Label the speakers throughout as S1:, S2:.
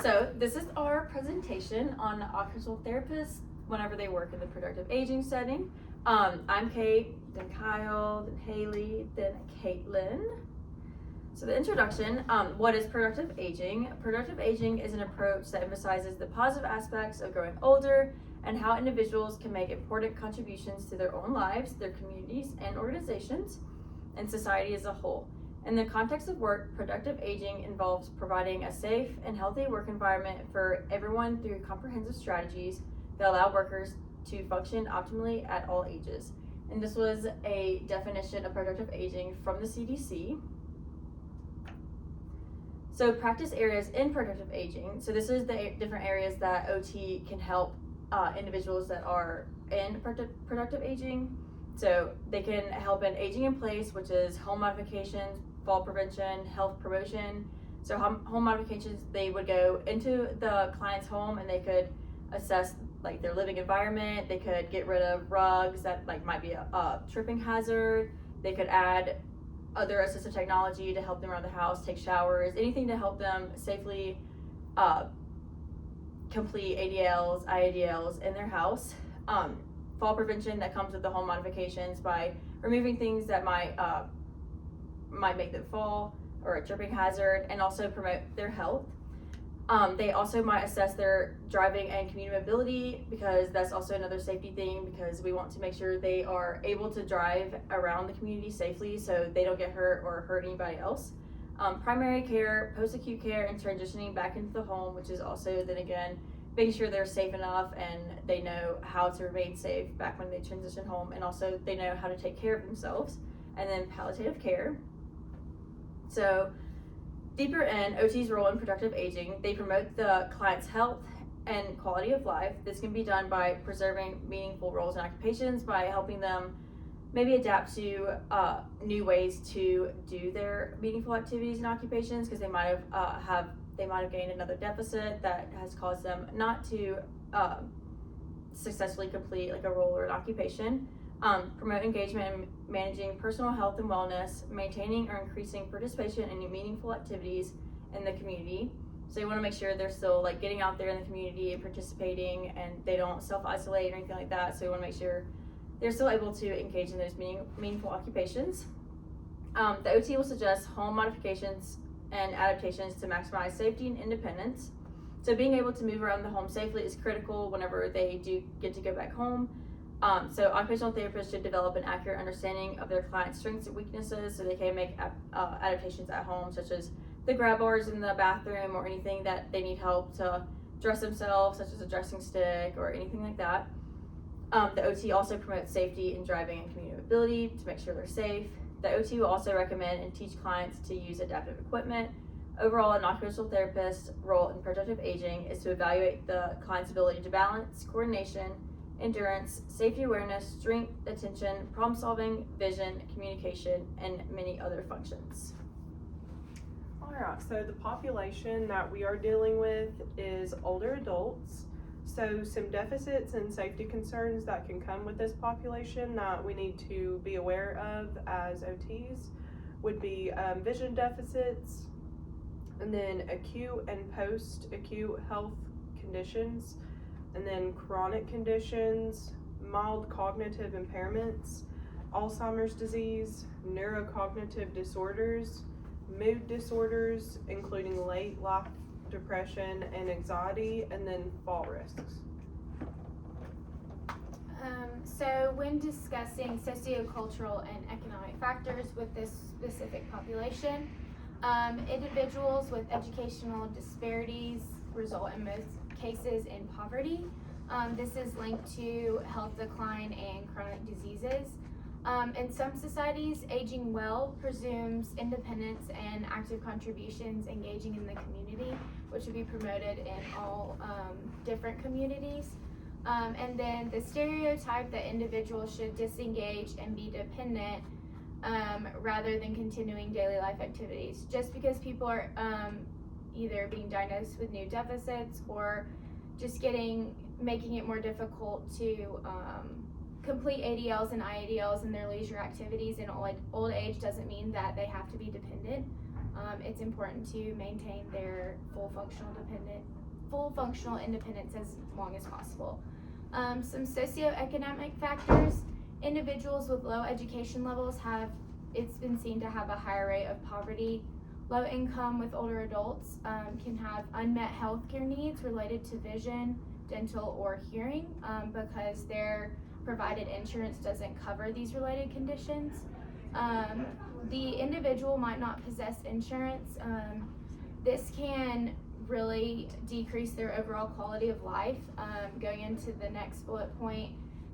S1: So this is our presentation on occupational therapists whenever they work in the productive aging setting. I'm Kate, then Kyle, then Haley, then Caitlin. So the introduction, what is productive aging? Productive aging is an approach that emphasizes the positive aspects of growing older and how individuals can make important contributions to their own lives, their communities and organizations, and society as a whole. In the context of work, productive aging involves providing a safe and healthy work environment for everyone through comprehensive strategies that allow workers to function optimally at all ages. And this was a definition of productive aging from the CDC. So practice areas in productive aging. So this is the different areas that OT can help individuals that are in productive aging. So they can help in aging in place, which is home modifications, fall prevention, health promotion. So home modifications, they would go into the client's home and they could assess like their living environment. They could get rid of rugs that like might be a tripping hazard. They could add other assistive technology to help them around the house, take showers, anything to help them safely complete ADLs, IADLs in their house. Fall prevention that comes with the home modifications by removing things that might make them fall or a tripping hazard, and also promote their health. They also might assess their driving and community mobility, because that's also another safety thing, because we want to make sure they are able to drive around the community safely so they don't get hurt or hurt anybody else. Primary care, post-acute care, and transitioning back into the home, which is also then again making sure they're safe enough and they know how to remain safe back when they transition home, and also they know how to take care of themselves. And then palliative care. So deeper in OT's role in productive aging, they promote the client's health and quality of life. This can be done by preserving meaningful roles and occupations, by helping them maybe adapt to new ways to do their meaningful activities and occupations, because they might have gained another deficit that has caused them not to successfully complete like a role or an occupation. Promote engagement in managing personal health and wellness, maintaining or increasing participation in meaningful activities in the community. So you want to make sure they're still like getting out there in the community and participating, and they don't self-isolate or anything like that. So you want to make sure they're still able to engage in those meaningful occupations. The OT will suggest home modifications and adaptations to maximize safety and independence. So being able to move around the home safely is critical whenever they do get to go back home. So occupational therapists should develop an accurate understanding of their client's strengths and weaknesses, so they can make adaptations at home, such as the grab bars in the bathroom or anything that they need help to dress themselves, such as a dressing stick or anything like that. The OT also promotes safety in driving and community mobility to make sure they're safe. The OT will also recommend and teach clients to use adaptive equipment. Overall, an occupational therapist's role in productive aging is to evaluate the client's ability to balance, coordination, endurance, safety awareness, strength, attention, problem solving, vision, communication, and many other functions.
S2: Alright, so the population that we are dealing with is older adults. So some deficits and safety concerns that can come with this population that we need to be aware of as OTs would be vision deficits, and then acute and post-acute health conditions, and then chronic conditions, mild cognitive impairments, Alzheimer's disease, neurocognitive disorders, mood disorders, including late life depression and anxiety, and then fall risks.
S3: So when discussing sociocultural and economic factors with this specific population, individuals with educational disparities result in most cases in poverty. This is linked to health decline and chronic diseases. In some societies, aging well presumes independence and active contributions engaging in the community, which would be promoted in all different communities. And then the stereotype that individuals should disengage and be dependent rather than continuing daily life activities. Just because people are either being diagnosed with new deficits or just making it more difficult to complete ADLs and IADLs in their leisure activities in old age doesn't mean that they have to be dependent. It's important to maintain their full functional independence as long as possible. Some socioeconomic factors: individuals with low education levels it's been seen to have a higher rate of poverty. Low income with older adults can have unmet healthcare needs related to vision, dental, or hearing because their provided insurance doesn't cover these related conditions. The individual might not possess insurance. This can really decrease their overall quality of life. Going into the next bullet point,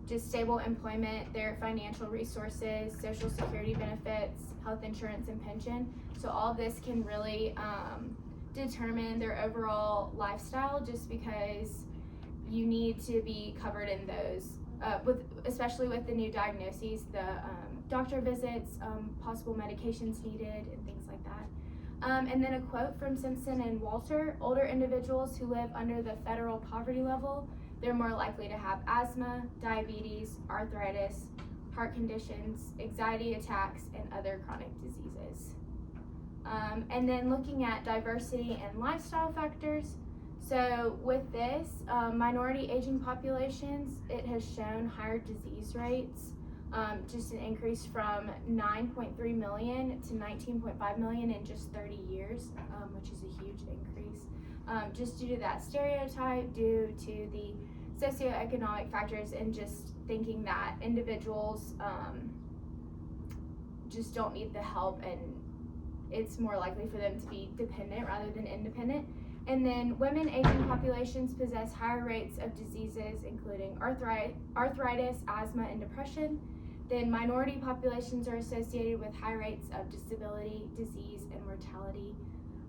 S3: just stable employment, their financial resources, social security benefits, health insurance, and pension. So all this can really determine their overall lifestyle, just because you need to be covered in those, especially with the new diagnoses, the doctor visits, possible medications needed, and things like that. And then a quote from Simpson and Walter: older individuals who live under the federal poverty level, they're more likely to have asthma, diabetes, arthritis, heart conditions, anxiety attacks, and other chronic diseases. And then looking at diversity and lifestyle factors. So with this, minority aging populations, it has shown higher disease rates, just an increase from 9.3 million to 19.5 million in just 30 years, which is a huge increase. Just due to that stereotype, due to the socioeconomic factors, and just thinking that individuals just don't need the help, and it's more likely for them to be dependent rather than independent. And then women aging populations possess higher rates of diseases including arthritis, asthma, and depression. Then minority populations are associated with high rates of disability, disease, and mortality.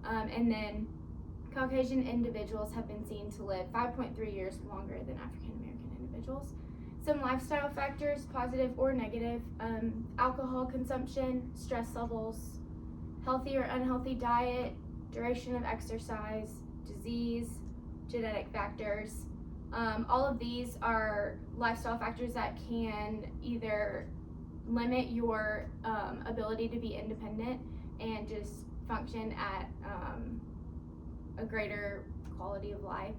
S3: And then Caucasian individuals have been seen to live 5.3 years longer than African American individuals. Some lifestyle factors, positive or negative: alcohol consumption, stress levels, healthy or unhealthy diet, duration of exercise, disease, genetic factors. All of these are lifestyle factors that can either limit your ability to be independent and just function at a greater quality of life.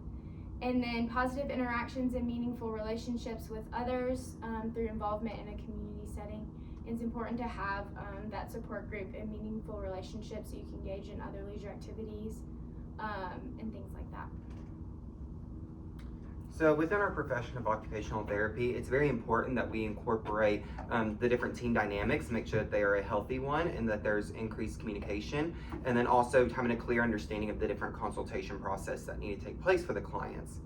S3: And then positive interactions and meaningful relationships with others through involvement in a community setting. It's important to have that support group and meaningful relationships so you can engage in other leisure activities and things like that.
S4: So within our profession of occupational therapy, it's very important that we incorporate the different team dynamics, make sure that they are a healthy one and that there's increased communication, and then also having a clear understanding of the different consultation process that need to take place for the clients.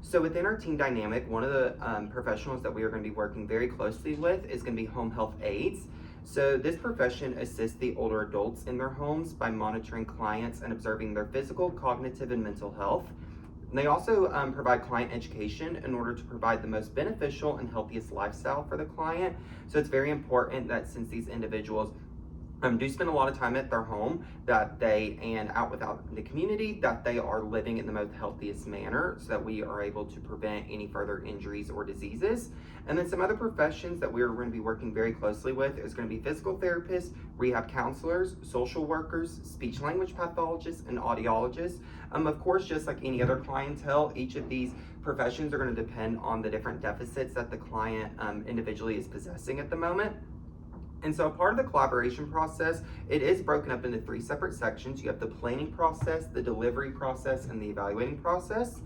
S4: So within our team dynamic, one of the professionals that we are going to be working very closely with is going to be home health aides. So this profession assists the older adults in their homes by monitoring clients and observing their physical, cognitive, and mental health. And they also provide client education in order to provide the most beneficial and healthiest lifestyle for the client. So it's very important that since these individuals do spend a lot of time at their home, that they, and out the community, that they are living in the most healthiest manner so that we are able to prevent any further injuries or diseases. And then some other professions that we're going to be working very closely with is going to be physical therapists, rehab counselors, social workers, speech language pathologists, and audiologists. Of course, just like any other clientele, each of these professions are going to depend on the different deficits that the client individually is possessing at the moment. And so part of the collaboration process, it is broken up into 3 separate sections. You have the planning process, the delivery process, and the evaluating process.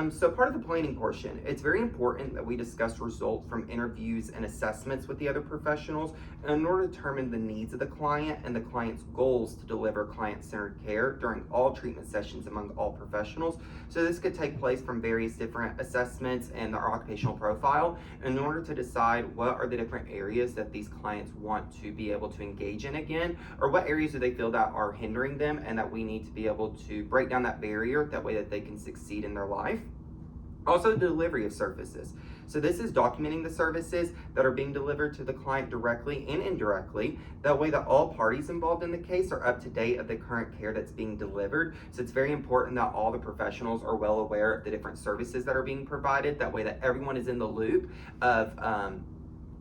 S4: So part of the planning portion, it's very important that we discuss results from interviews and assessments with the other professionals in order to determine the needs of the client and the client's goals to deliver client-centered care during all treatment sessions among all professionals. So this could take place from various different assessments and our occupational profile in order to decide what are the different areas that these clients want to be able to engage in again, or what areas do they feel that are hindering them and that we need to be able to break down that barrier, that way that they can succeed in their life. Also, the delivery of services. So this is documenting the services that are being delivered to the client directly and indirectly. That way that all parties involved in the case are up to date of the current care that's being delivered. So it's very important that all the professionals are well aware of the different services that are being provided. That way that everyone is in the loop of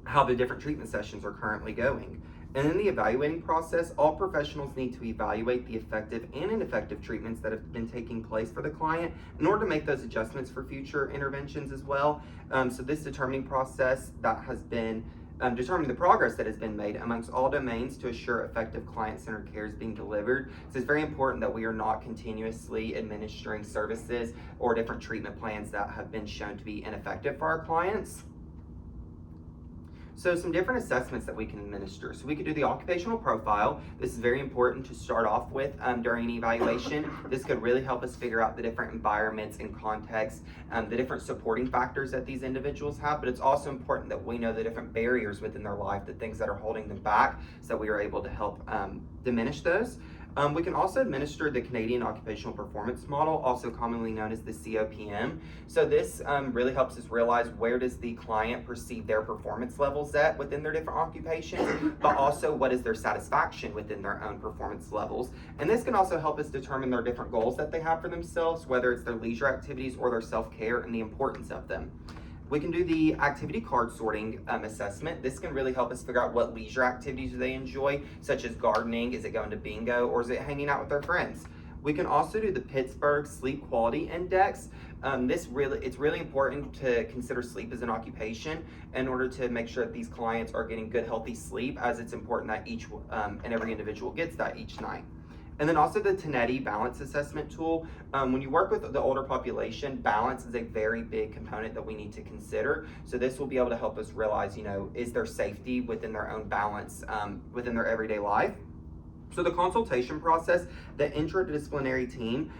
S4: how the different treatment sessions are currently going. And in the evaluating process, all professionals need to evaluate the effective and ineffective treatments that have been taking place for the client in order to make those adjustments for future interventions as well. So this determining process that has been determining the progress that has been made amongst all domains to assure effective client-centered care is being delivered. So it's very important that we are not continuously administering services or different treatment plans that have been shown to be ineffective for our clients. So some different assessments that we can administer. So we could do the occupational profile. This is very important to start off with during an evaluation. This could really help us figure out the different environments and contexts, the different supporting factors that these individuals have, but it's also important that we know the different barriers within their life, the things that are holding them back, so that we are able to help diminish those. We can also administer the Canadian Occupational Performance Model, also commonly known as the COPM. So this really helps us realize where does the client perceive their performance levels at within their different occupations, but also what is their satisfaction within their own performance levels. And this can also help us determine their different goals that they have for themselves, whether it's their leisure activities or their self-care and the importance of them. We can do the activity card sorting assessment. This can really help us figure out what leisure activities do they enjoy, such as gardening, is it going to bingo, or is it hanging out with their friends? We can also do the Pittsburgh Sleep Quality Index. It's really important to consider sleep as an occupation in order to make sure that these clients are getting good, healthy sleep, as it's important that each and every individual gets that each night. And then also the Tinetti balance assessment tool. When you work with the older population, balance is a very big component that we need to consider. So this will be able to help us realize, is there safety within their own balance within their everyday life? So the consultation process, the interdisciplinary team,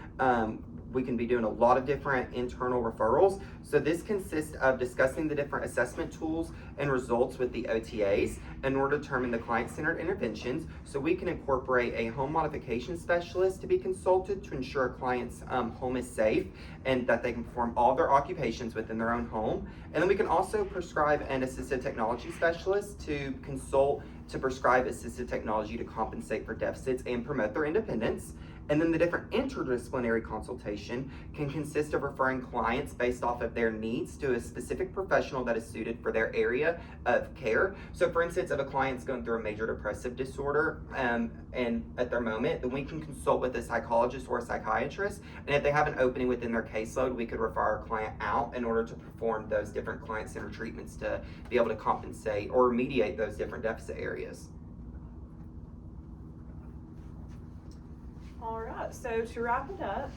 S4: we can be doing a lot of different internal referrals. So this consists of discussing the different assessment tools and results with the OTAs in order to determine the client-centered interventions. So we can incorporate a home modification specialist to be consulted to ensure a client's home is safe and that they can perform all their occupations within their own home. And then we can also prescribe an assistive technology specialist to consult to prescribe assistive technology to compensate for deficits and promote their independence. And then the different interdisciplinary consultation can consist of referring clients based off of their needs to a specific professional that is suited for their area of care. So for instance, if a client's going through a major depressive disorder and at their moment, then we can consult with a psychologist or a psychiatrist. And if they have an opening within their caseload, we could refer our client out in order to perform those different client-centered treatments to be able to compensate or remediate those different deficit areas.
S2: All right, so to wrap it up,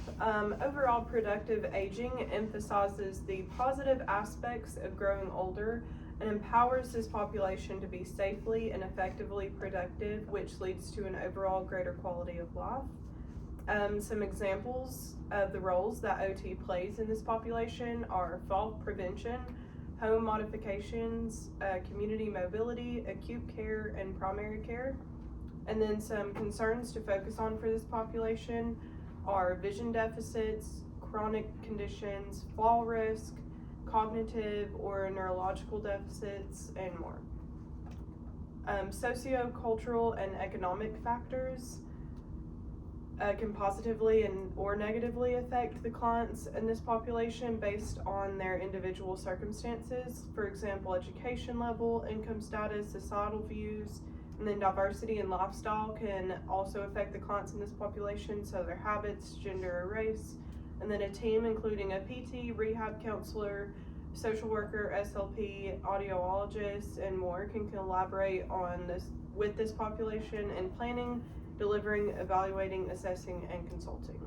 S2: overall productive aging emphasizes the positive aspects of growing older and empowers this population to be safely and effectively productive, which leads to an overall greater quality of life. Some examples of the roles that OT plays in this population are fall prevention, home modifications, community mobility, acute care, and primary care. And then some concerns to focus on for this population are vision deficits, chronic conditions, fall risk, cognitive or neurological deficits, and more. Socio-cultural and economic factors can positively or negatively affect the clients in this population based on their individual circumstances. For example, education level, income status, societal views, and then diversity and lifestyle can also affect the clients in this population, so their habits, gender, or race. And then a team including a PT, rehab counselor, social worker, SLP, audiologist, and more can collaborate with this population in planning, delivering, evaluating, assessing, and consulting.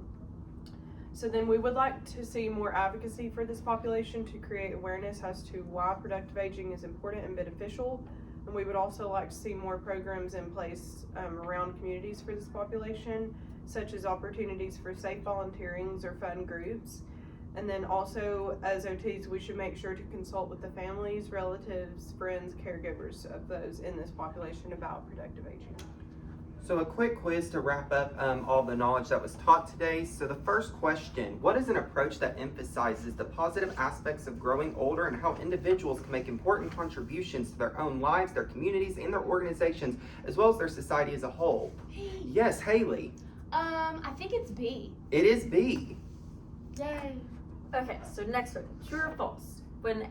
S2: So then we would like to see more advocacy for this population to create awareness as to why productive aging is important and beneficial. And we would also like to see more programs in place around communities for this population, such as opportunities for safe volunteerings or fun groups. And then also, as OTs, we should make sure to consult with the families, relatives, friends, caregivers of those in this population about productive aging.
S4: So a quick quiz to wrap up all the knowledge that was taught today. So the first question, what is an approach that emphasizes the positive aspects of growing older and how individuals can make important contributions to their own lives, their communities, and their organizations, as well as their society as a whole? Yes, Haley.
S3: I think it's B.
S4: It is B.
S3: Yay.
S1: Okay, so next one, true or false? When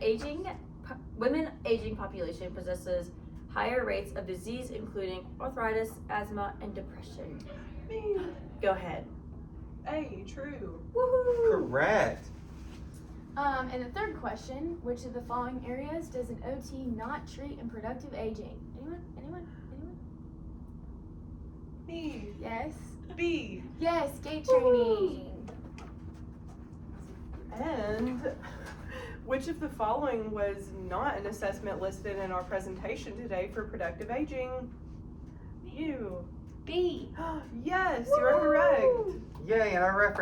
S1: women aging population possesses higher rates of disease, including arthritis, asthma, and depression.
S2: Me.
S1: Go ahead.
S2: A, true.
S1: Woohoo!
S4: Correct.
S3: And the third question, which of the following areas does an OT not treat in productive aging? Anyone?
S2: Me.
S3: Yes.
S2: B.
S3: Yes, gait training.
S2: And which of the following was not an assessment listed in our presentation today for productive aging? You.
S3: B.
S2: Yes, you are correct.
S4: Yay, and our reference